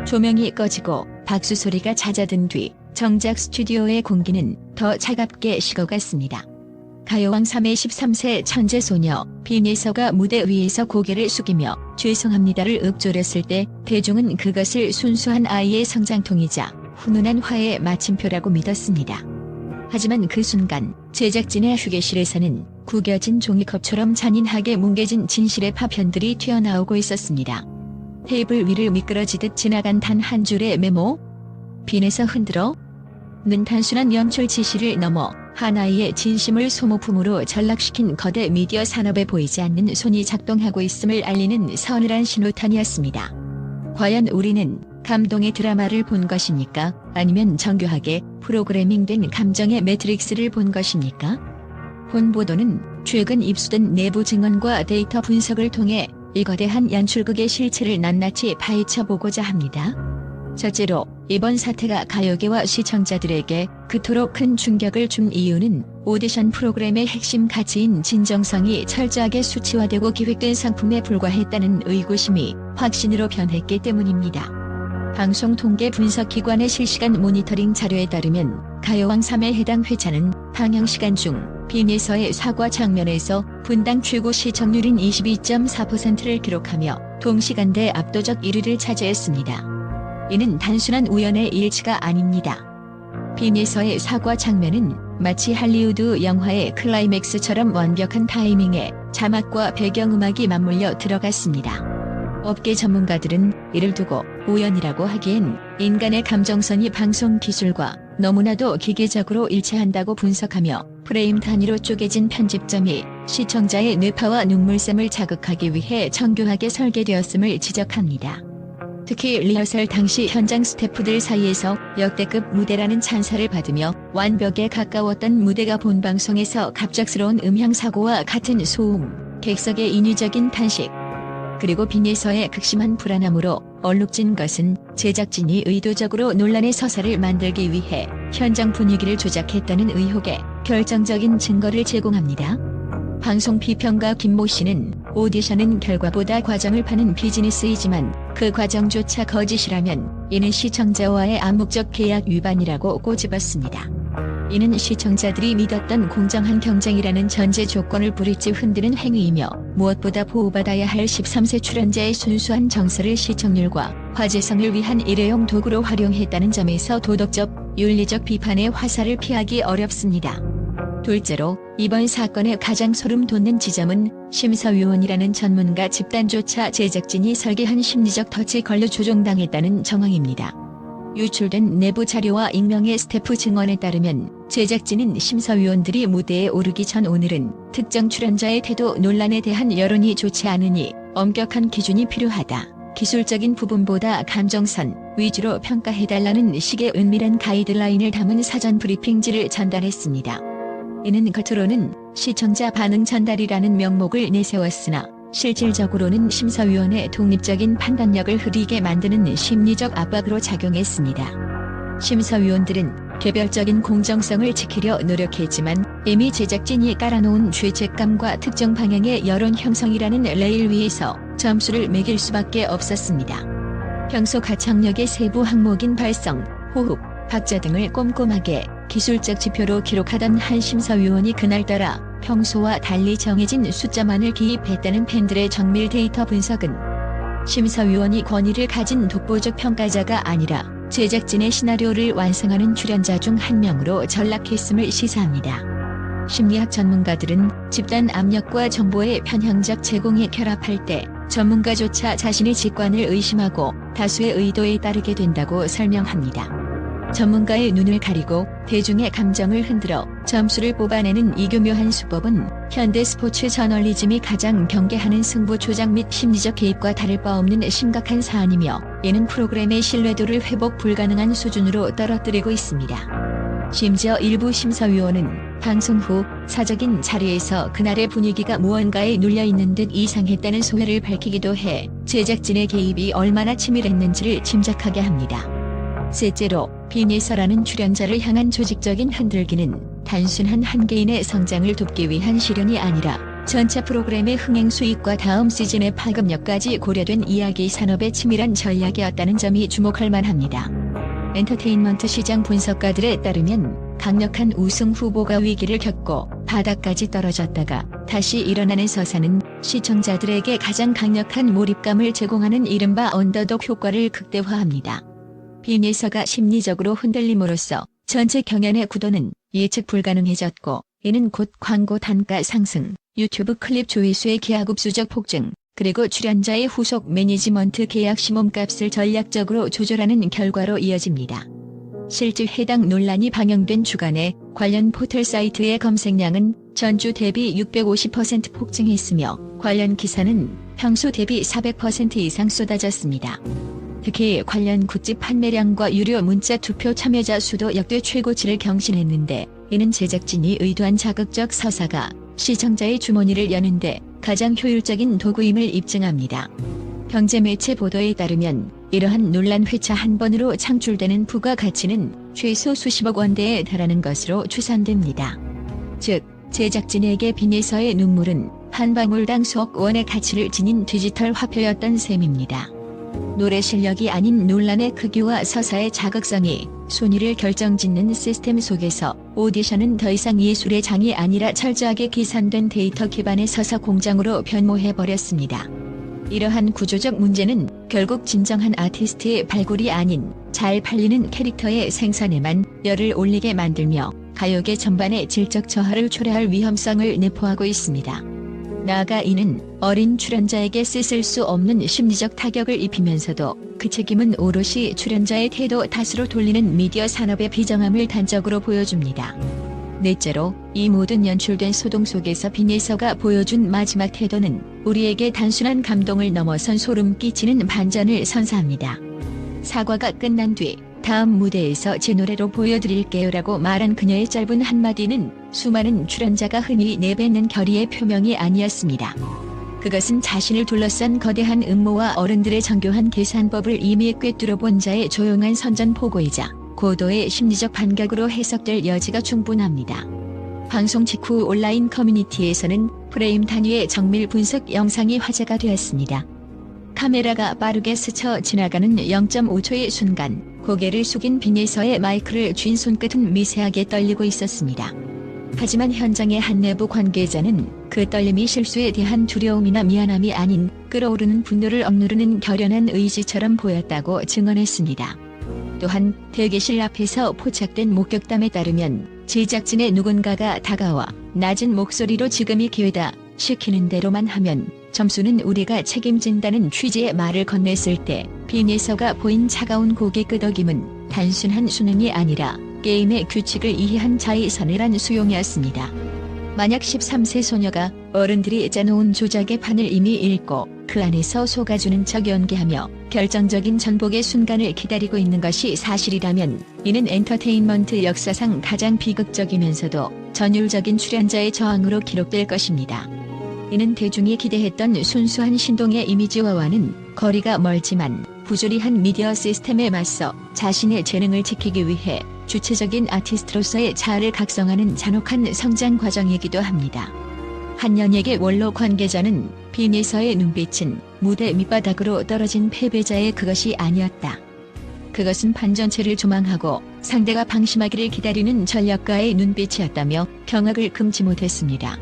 조명이 꺼지고 박수 소리가 잦아든 뒤 정작 스튜디오의 공기는 더 차갑게 식어갔습니다. 가요왕 3의 13세 천재소녀 빈예서가 무대 위에서 고개를 숙이며 죄송합니다를 읊조렸을 때 대중은 그것을 순수한 아이의 성장통이자 훈훈한 화해의 마침표라고 믿었습니다. 하지만 그 순간 제작진의 휴게실에서는 구겨진 종이컵처럼 잔인하게 뭉개진 진실의 파편들이 튀어나오고 있었습니다. 테이블 위를 미끄러지듯 지나간 단 한 줄의 메모. 빈에서 흔들어 는 단순한 연출 지시를 넘어 하나의 진심을 소모품으로 전락시킨 거대 미디어 산업에 보이지 않는 손이 작동하고 있음을 알리는 서늘한 신호탄이었습니다. 과연 우리는 감동의 드라마를 본 것입니까? 아니면 정교하게 프로그래밍된 감정의 매트릭스를 본 것입니까? 본 보도는 최근 입수된 내부 증언과 데이터 분석을 통해 이 거대한 연출극의 실체를 낱낱이 파헤쳐보고자 합니다. 첫째로, 이번 사태가 가요계와 시청자들에게 그토록 큰 충격을 준 이유는 오디션 프로그램의 핵심 가치인 진정성이 철저하게 수치화되고 기획된 상품에 불과했다는 의구심이 확신으로 변했기 때문입니다. 방송통계분석기관의 실시간 모니터링 자료에 따르면 가요왕 3에 해당 회차는 방영시간 중 빈예서의 사과 장면에서 분당 최고 시청률인 22.4%를 기록하며 동시간대 압도적 1위를 차지했습니다. 이는 단순한 우연의 일치가 아닙니다. 빈예서의 사과 장면은 마치 할리우드 영화의 클라이맥스처럼 완벽한 타이밍에 자막과 배경음악이 맞물려 들어갔습니다. 업계 전문가들은 이를 두고 우연이라고 하기엔 인간의 감정선이 방송 기술과 너무나도 기계적으로 일치한다고 분석하며 프레임 단위로 쪼개진 편집점이 시청자의 뇌파와 눈물샘을 자극하기 위해 정교하게 설계되었음을 지적합니다. 특히 리허설 당시 현장 스태프들 사이에서 역대급 무대라는 찬사를 받으며 완벽에 가까웠던 무대가 본방송에서 갑작스러운 음향사고와 같은 소음, 객석의 인위적인 탄식, 그리고 빈예서의 극심한 불안함으로 얼룩진 것은 제작진이 의도적으로 논란의 서사를 만들기 위해 현장 분위기를 조작했다는 의혹에 결정적인 증거를 제공합니다. 방송 비평가 김모 씨는 오디션은 결과보다 과정을 파는 비즈니스이지만 그 과정조차 거짓이라면 이는 시청자와의 암묵적 계약 위반이라고 꼬집었습니다. 이는 시청자들이 믿었던 공정한 경쟁이라는 전제 조건을 브릿지 흔드는 행위이며 무엇보다 보호받아야 할 13세 출연자의 순수한 정서를 시청률과 화제성을 위한 일회용 도구로 활용했다는 점에서 도덕적, 윤리적 비판의 화살을 피하기 어렵습니다. 둘째로, 이번 사건의 가장 소름 돋는 지점은 심사위원이라는 전문가 집단조차 제작진이 설계한 심리적 덫에 걸려 조종당했다는 정황입니다. 유출된 내부 자료와 익명의 스태프 증언에 따르면 제작진은 심사위원들이 무대에 오르기 전 오늘은 특정 출연자의 태도 논란에 대한 여론이 좋지 않으니 엄격한 기준이 필요하다. 기술적인 부분보다 감정선 위주로 평가해달라는 식의 은밀한 가이드라인을 담은 사전 브리핑지를 전달했습니다. 이는 겉으로는 시청자 반응 전달이라는 명목을 내세웠으나 실질적으로는 심사위원의 독립적인 판단력을 흐리게 만드는 심리적 압박으로 작용했습니다. 심사위원들은 개별적인 공정성을 지키려 노력했지만 이미 제작진이 깔아놓은 죄책감과 특정 방향의 여론 형성이라는 레일 위에서 점수를 매길 수밖에 없었습니다. 평소 가창력의 세부 항목인 발성, 호흡, 박자 등을 꼼꼼하게 기술적 지표로 기록하던 한 심사위원이 그날따라 평소와 달리 정해진 숫자만을 기입했다는 팬들의 정밀 데이터 분석은 심사위원이 권위를 가진 독보적 평가자가 아니라 제작진의 시나리오를 완성하는 출연자 중 한 명으로 전락했음을 시사합니다. 심리학 전문가들은 집단 압력과 정보의 편향적 제공이 결합할 때 전문가조차 자신의 직관을 의심하고 다수의 의도에 따르게 된다고 설명합니다. 전문가의 눈을 가리고 대중의 감정을 흔들어 점수를 뽑아내는 이 교묘한 수법은 현대 스포츠 저널리즘이 가장 경계하는 승부 조작 및 심리적 개입과 다를 바 없는 심각한 사안이며 이는 프로그램의 신뢰도를 회복 불가능한 수준으로 떨어뜨리고 있습니다. 심지어 일부 심사위원은 방송 후 사적인 자리에서 그날의 분위기가 무언가에 눌려있는 듯 이상했다는 소회를 밝히기도 해 제작진의 개입이 얼마나 치밀했는지를 짐작하게 합니다. 셋째로, 빈예서라는 출연자를 향한 조직적인 흔들기는 단순한 한 개인의 성장을 돕기 위한 실현이 아니라 전체 프로그램의 흥행 수익과 다음 시즌의 파급력까지 고려된 이야기 산업의 치밀한 전략이었다는 점이 주목할 만합니다. 엔터테인먼트 시장 분석가들에 따르면 강력한 우승 후보가 위기를 겪고 바닥까지 떨어졌다가 다시 일어나는 서사는 시청자들에게 가장 강력한 몰입감을 제공하는 이른바 언더독 효과를 극대화합니다. 빈예서가 심리적으로 흔들림으로써 전체 경연의 구도는 예측 불가능해졌고, 이는 곧 광고 단가 상승, 유튜브 클립 조회수의 기하급수적 폭증, 그리고 출연자의 후속 매니지먼트 계약 시 몸값을 전략적으로 조절하는 결과로 이어집니다. 실제 해당 논란이 방영된 주간에 관련 포털 사이트의 검색량은 전주 대비 650% 폭증했으며 관련 기사는 평소 대비 400% 이상 쏟아졌습니다. 특히 관련 굿즈 판매량과 유료 문자 투표 참여자 수도 역대 최고치를 경신했는데, 이는 제작진이 의도한 자극적 서사가 시청자의 주머니를 여는데 가장 효율적인 도구임을 입증합니다. 경제매체 보도에 따르면 이러한 논란 회차 한 번으로 창출되는 부가가치는 최소 수십억 원대에 달하는 것으로 추산됩니다. 즉, 제작진에게 빈예서의 눈물은 한 방울당 수억 원의 가치를 지닌 디지털 화폐였던 셈입니다. 노래 실력이 아닌 논란의 크기와 서사의 자극성이 순위를 결정짓는 시스템 속에서 오디션은 더 이상 예술의 장이 아니라 철저하게 계산된 데이터 기반의 서사 공장으로 변모해버렸습니다. 이러한 구조적 문제는 결국 진정한 아티스트의 발굴이 아닌 잘 팔리는 캐릭터의 생산에만 열을 올리게 만들며 가요계 전반의 질적 저하를 초래할 위험성을 내포하고 있습니다. 나아가 이는 어린 출연자에게 씻을 수 없는 심리적 타격을 입히면서도 그 책임은 오롯이 출연자의 태도 탓으로 돌리는 미디어 산업의 비정함을 단적으로 보여줍니다. 넷째로, 이 모든 연출된 소동 속에서 빈예서가 보여준 마지막 태도는 우리에게 단순한 감동을 넘어선 소름 끼치는 반전을 선사합니다. 사과가 끝난 뒤 다음 무대에서 제 노래로 보여드릴게요라고 말한 그녀의 짧은 한마디는 수많은 출연자가 흔히 내뱉는 결의의 표명이 아니었습니다. 그것은 자신을 둘러싼 거대한 음모와 어른들의 정교한 계산법을 이미 꿰뚫어본 자의 조용한 선전포고이자 고도의 심리적 반격으로 해석될 여지가 충분합니다. 방송 직후 온라인 커뮤니티에서는 프레임 단위의 정밀 분석 영상이 화제가 되었습니다. 카메라가 빠르게 스쳐 지나가는 0.5초의 순간 고개를 숙인 빈예서의 마이크를 쥔 손끝은 미세하게 떨리고 있었습니다. 하지만 현장의 한 내부 관계자는 그 떨림이 실수에 대한 두려움이나 미안함이 아닌 끓어오르는 분노를 억누르는 결연한 의지처럼 보였다고 증언했습니다. 또한 대기실 앞에서 포착된 목격담에 따르면 제작진의 누군가가 다가와 낮은 목소리로 지금이 기회다, 시키는 대로만 하면 점수는 우리가 책임진다는 취지의 말을 건넸을 때 빈예서가 보인 차가운 고개 끄덕임은 단순한 수능이 아니라 게임의 규칙을 이해한 자의 서늘한 수용이었습니다. 만약 13세 소녀가 어른들이 짜놓은 조작의 판을 이미 읽고 그 안에서 속아주는 척 연기하며 결정적인 전복의 순간을 기다리고 있는 것이 사실이라면 이는 엔터테인먼트 역사상 가장 비극적이면서도 전율적인 출연자의 저항으로 기록될 것입니다. 이는 대중이 기대했던 순수한 신동의 이미지화와는 거리가 멀지만 부조리한 미디어 시스템에 맞서 자신의 재능을 지키기 위해 주체적인 아티스트로서의 자아를 각성하는 잔혹한 성장 과정이기도 합니다. 한 연예계 원로 관계자는 빈예서의 눈빛은 무대 밑바닥으로 떨어진 패배자의 그것이 아니었다. 그것은 반전체를 조망하고 상대가 방심하기를 기다리는 전략가의 눈빛이었다며 경악을 금치 못했습니다.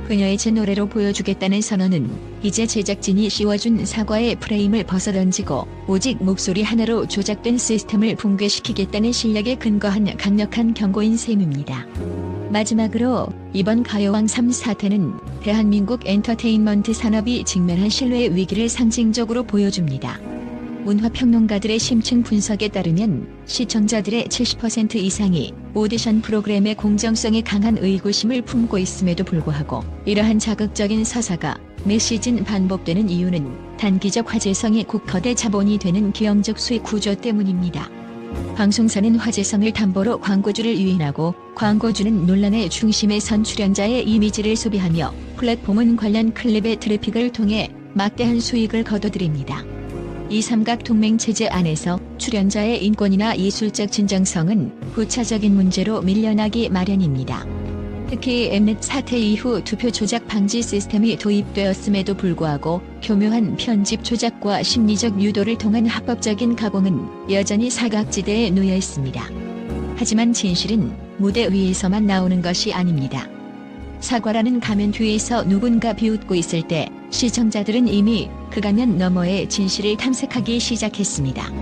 그녀의 제 노래로 보여주겠다는 선언은 이제 제작진이 씌워준 사과의 프레임을 벗어던지고 오직 목소리 하나로 조작된 시스템을 붕괴시키겠다는 실력에 근거한 강력한 경고인 셈입니다. 마지막으로 이번 가요왕 3 사태는 대한민국 엔터테인먼트 산업이 직면한 신뢰의 위기를 상징적으로 보여줍니다. 문화평론가들의 심층 분석에 따르면 시청자들의 70% 이상이 오디션 프로그램의 공정성에 강한 의구심을 품고 있음에도 불구하고 이러한 자극적인 서사가 매 시즌 반복되는 이유는 단기적 화제성이 국거대 자본이 되는 기형적 수익 구조 때문입니다. 방송사는 화제성을 담보로 광고주를 유인하고 광고주는 논란의 중심에 선 출연자의 이미지를 소비하며 플랫폼은 관련 클립의 트래픽을 통해 막대한 수익을 거둬들입니다. 이 삼각 동맹 체제 안에서 출연자의 인권이나 예술적 진정성은 부차적인 문제로 밀려나기 마련입니다. 특히 엠넷 사태 이후 투표 조작 방지 시스템이 도입되었음에도 불구하고 교묘한 편집 조작과 심리적 유도를 통한 합법적인 가공은 여전히 사각지대에 놓여 있습니다. 하지만 진실은 무대 위에서만 나오는 것이 아닙니다. 사과라는 가면 뒤에서 누군가 비웃고 있을 때 시청자들은 이미 그 가면 너머의 진실을 탐색하기 시작했습니다.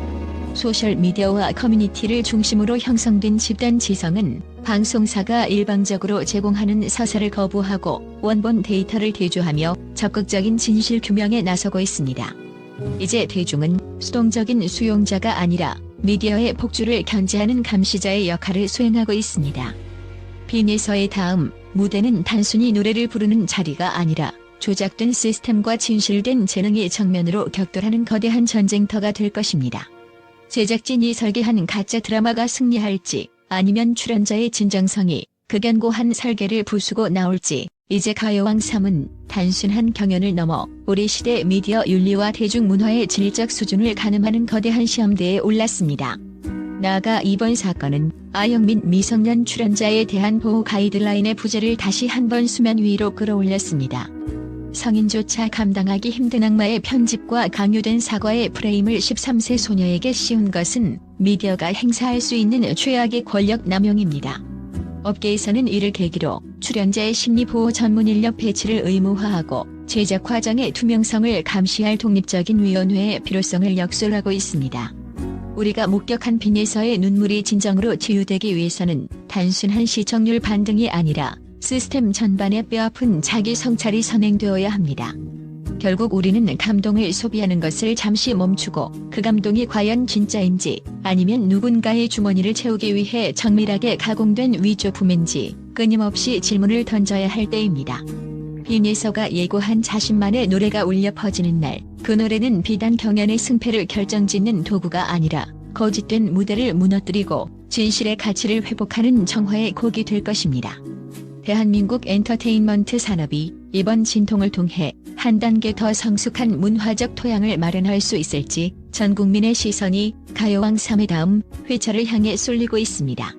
소셜미디어와 커뮤니티를 중심으로 형성된 집단 지성은 방송사가 일방적으로 제공하는 서사를 거부하고 원본 데이터를 대조하며 적극적인 진실 규명에 나서고 있습니다. 이제 대중은 수동적인 수용자가 아니라 미디어의 폭주를 견제하는 감시자의 역할을 수행하고 있습니다. 빈에서의 다음 무대는 단순히 노래를 부르는 자리가 아니라 조작된 시스템과 진실된 재능의 정면으로 격돌하는 거대한 전쟁터가 될 것입니다. 제작진이 설계한 가짜 드라마가 승리할지 아니면 출연자의 진정성이 극연고한 설계를 부수고 나올지 이제 가요왕 3은 단순한 경연을 넘어 우리 시대 미디어 윤리와 대중문화의 질적 수준을 가늠하는 거대한 시험대에 올랐습니다. 나아가 이번 사건은 아영민 미성년 출연자에 대한 보호 가이드라인의 부재를 다시 한번 수면 위로 끌어올렸습니다. 성인조차 감당하기 힘든 악마의 편집과 강요된 사과의 프레임을 13세 소녀에게 씌운 것은 미디어가 행사할 수 있는 최악의 권력 남용입니다. 업계에서는 이를 계기로 출연자의 심리보호 전문 인력 배치를 의무화하고 제작 과정의 투명성을 감시할 독립적인 위원회의 필요성을 역설하고 있습니다. 우리가 목격한 빈에서의 눈물이 진정으로 치유되기 위해서는 단순한 시청률 반등이 아니라 시스템 전반에 뼈아픈 자기 성찰이 선행되어야 합니다. 결국 우리는 감동을 소비하는 것을 잠시 멈추고 그 감동이 과연 진짜인지 아니면 누군가의 주머니를 채우기 위해 정밀하게 가공된 위조품인지 끊임없이 질문을 던져야 할 때입니다. 빈에서가 예고한 자신만의 노래가 울려 퍼지는 날, 그 노래는 비단 경연의 승패를 결정짓는 도구가 아니라 거짓된 무대를 무너뜨리고 진실의 가치를 회복하는 정화의 곡이 될 것입니다. 대한민국 엔터테인먼트 산업이 이번 진통을 통해 한 단계 더 성숙한 문화적 토양을 마련할 수 있을지 전 국민의 시선이 가요왕 3의 다음 회차를 향해 쏠리고 있습니다.